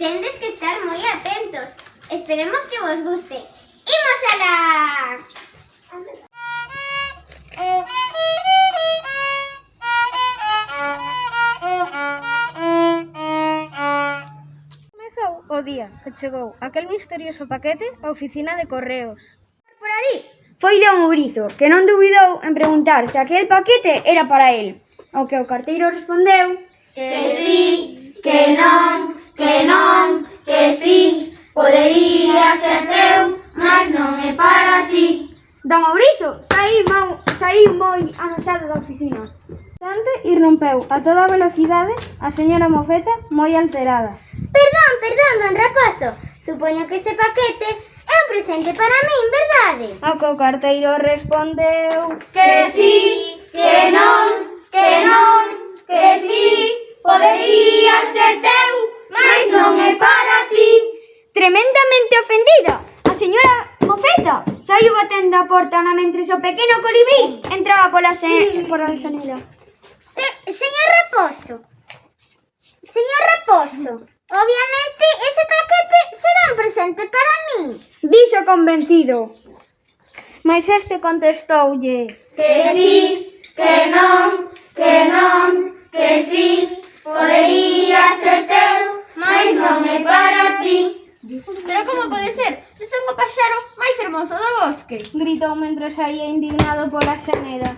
Tendes que estar moi atentos. Esperemos que vos guste. ¡Imos alá! Comezou o día que chegou aquel misterioso paquete á oficina de correos. Por ali foi Don Ourizo, que non dubidou en preguntar se aquel paquete era para el. Ao que o carteiro respondeu Que sí, que non, que sí. Podería ser teu, mas non é para ti. Don Ourizo saíu moi anoxado da oficina. Instante irrompeu a toda velocidade a señora Mofeta moi alterada. Perdón, don Raposo. Supoño que ese paquete é un presente para min, verdade? Ao que o carteiro respondeu Que sí, que non, que sí. Podería ser teu, mas non é para ti. Tremendamente ofendida, a señora Mofeta saiu batendo a porta na mentres o pequeno colibrí entraba pola xanela. Señor Raposo, obviamente ese paquete será un presente para min. Dixo convencido. Mais este contestoulle Que sí, que non, que sí. Podería ser teu, mas non é para ti. Pero como pode ser? Se son o paxaro máis fermoso do bosque. gritou mentre saía indignado pola xanela.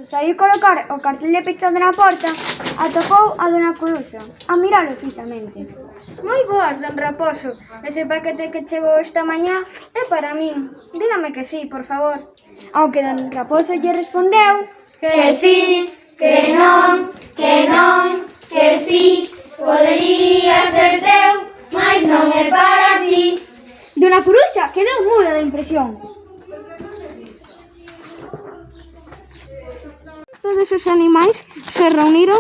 Saiu colocar o cartel de pechado na porta, atopou a dona Coruxa, a miralo fixamente. Moi boas, don Raposo. Ese paquete que chegou esta mañá é para min. Dígame que sí, por favor. Ao que don Raposo lle respondeu Que sí, que non, que sí. Podería ser teu, mas non é para ti. Dona Coruxa quedou muda de impresión. Todos os animais se reuniron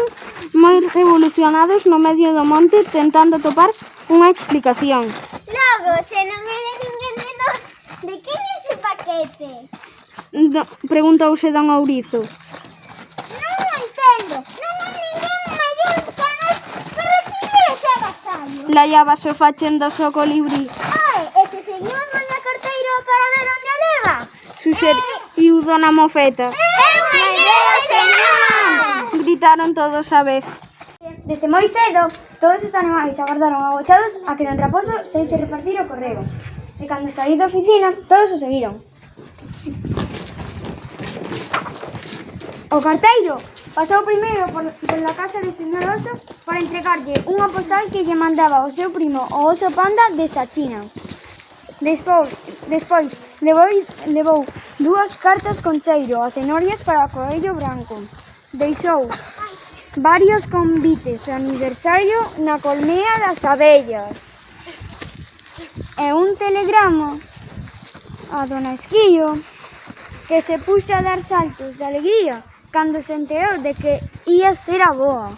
moi revolucionados no medio do monte tentando atopar unha explicación. Logo, se non é de ninguén de nós, de quen é ese paquete? Preguntouse don Ourizo. Non o entendo. Non hai ninguén maior que nós para recibir ese agasallo. Laiábase facéndose o colibrí. Ai, e se seguimos con a carteiro para ver onde a leva? Suxeriu dona Mofeta. É unha idea genial! Gritaron todos a vez. Desde moi cedo, todos os animais agardaron agochados a que don Raposo saíse repartir o correo. E cando saí da oficina, todos o seguiron. O carteiro pasou primeiro pola casa de señor Oso para entregarlle unha postal que lle mandaba o seu primo o oso panda desta China. Despois levou dúas cartas con cheiro a cenorias para o coello branco. Deixou varios convites de aniversario na colmea das abellas. E un telegrama a dona Esquillo, que se puxo a dar saltos de alegría cando se enterou de que ia ser a boa.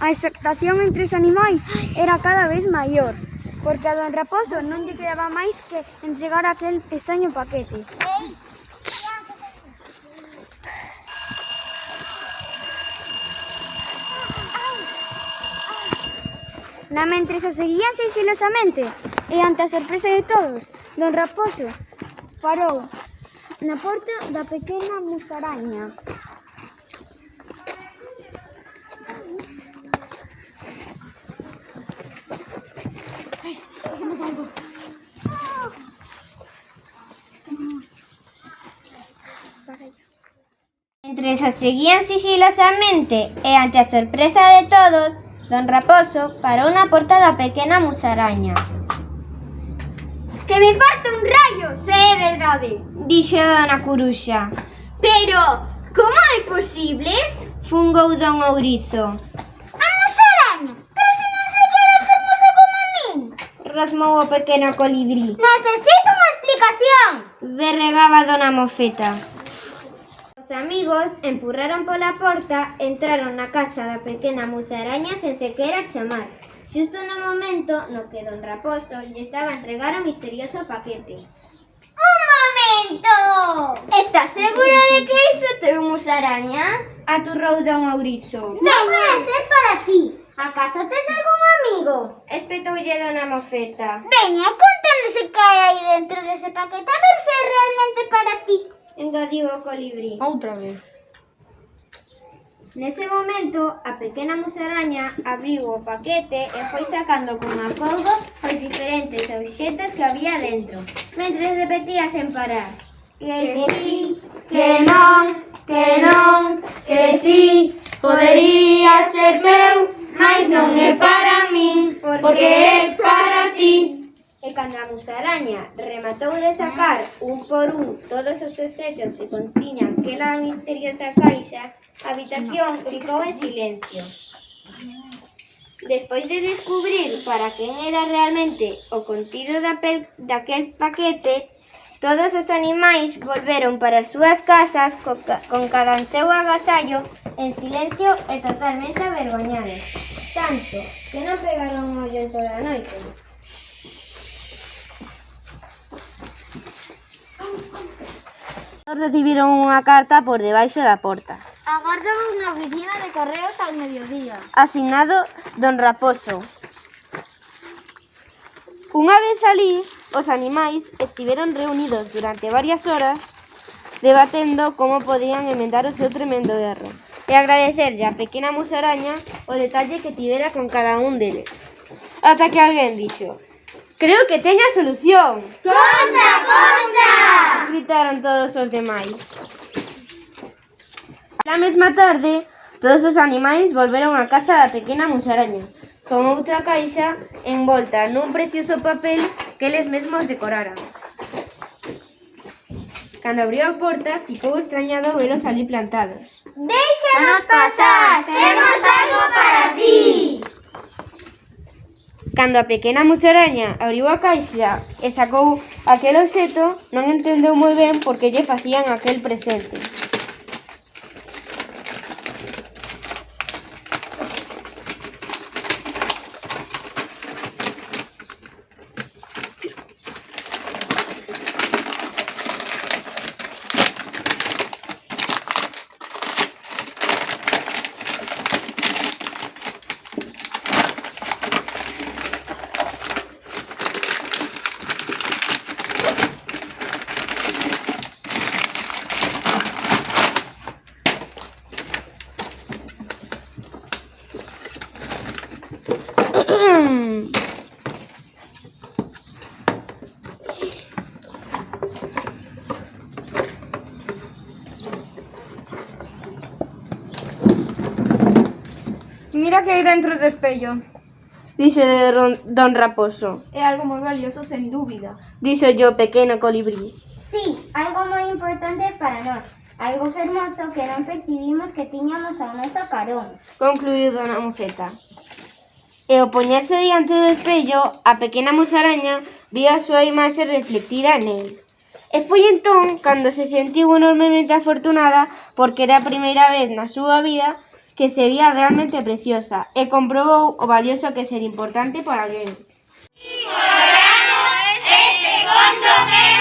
A expectación entre os animais era cada vez maior, porque a don Raposo non lle quedaba máis que entregar aquel extraño paquete. Na mentres o seguían sigilosamente e ante a sorpresa de todos, don Raposo parou na porta da pequena musaraña. Mentres os seguían sigilosamente e ante a sorpresa de todos, don Raposo parou na porta da pequena musaraña. Que me parta un rayo, se é verdade, Dixo dona Coruxa. pero como é posible? Fungou don Ourizo. A musaraña, pero se non sei que era fermosa como a min. Rosmou o pequeno colibrí. Necesito unha explicación. Berregaba dona Mofeta. Os amigos empurraron pola porta, entraron na casa da pequena musaraña sen sequera chamar. Xusto no momento no que don Raposo lle estaba a entregar o misterioso paquete. Un momento. momento! Estás segura de que iso te un musaraña? Aturrou don Ourizo. Non pode ser para ti. Acaso tes algún amigo? Espetoulle dona Mofeta. Veña, contanos o que hai aí dentro dese paquete, a ver se é realmente para ti. Engadiu o colibrí. Outra vez. Nese momento, a pequena musaraña abriu o paquete e foi sacando con acolgo os diferentes obxetos que había dentro, mentre repetía sen parar. Que sí, que non, que sí, podería ser meu, mais non é para min, porque é para ti. E cando a musaraña rematou de sacar un por un todos os obxetos que contiñan aquela misteriosa caixa, a habitación ficou en silencio. Despois de descubrir para quen era realmente o contido daquel paquete, todos os animais volveron para as súas casas con cada en seu agasallo, en silencio e totalmente avergoñados. Tanto que non pegaron un ollo en toda a noite. Recibiron unha carta por debaixo da porta. Agárdamos na oficina de correos al mediodía. Asignado Don Raposo. Unha vez alí, os animais estiveron reunidos durante varias horas debatendo como podían emendar o seu tremendo erro e agradecerlle á pequena musaraña o detalle que tivera con cada un deles. Ata que alguén dixo: "Creo que teño a solución!" Conta, conta! Gritaron todos os demais. A mesma tarde, todos os animais volveron á casa da pequena musaraña, con outra caixa envolta nun precioso papel que eles mesmos decoraran. Cando abriu a porta, ficou extrañado velos ali plantados. Déixanos pasar, temos algo para ti! Cando a pequena musaraña abriu a caixa e sacou aquel obxeto, non entendeu moi ben por que lle facían aquel presente. Mira que hai dentro do espello. Dixo Don Raposo. É algo moi valioso, sen dúbida. Dixo yo pequeno colibrí. Sí, algo moi importante para nós. Algo fermoso que non percibimos que tiñamos ao noso carón. Concluiu Dona Mofeta. E ao poñerse diante do espello, a pequena musaraña viu a súa imaxe reflectida nel. E foi entón cando se sentiu enormemente afortunada porque era a primeira vez na súa vida que se vía realmente preciosa e comprobou o valioso que é ser importante para alguén. Este conto é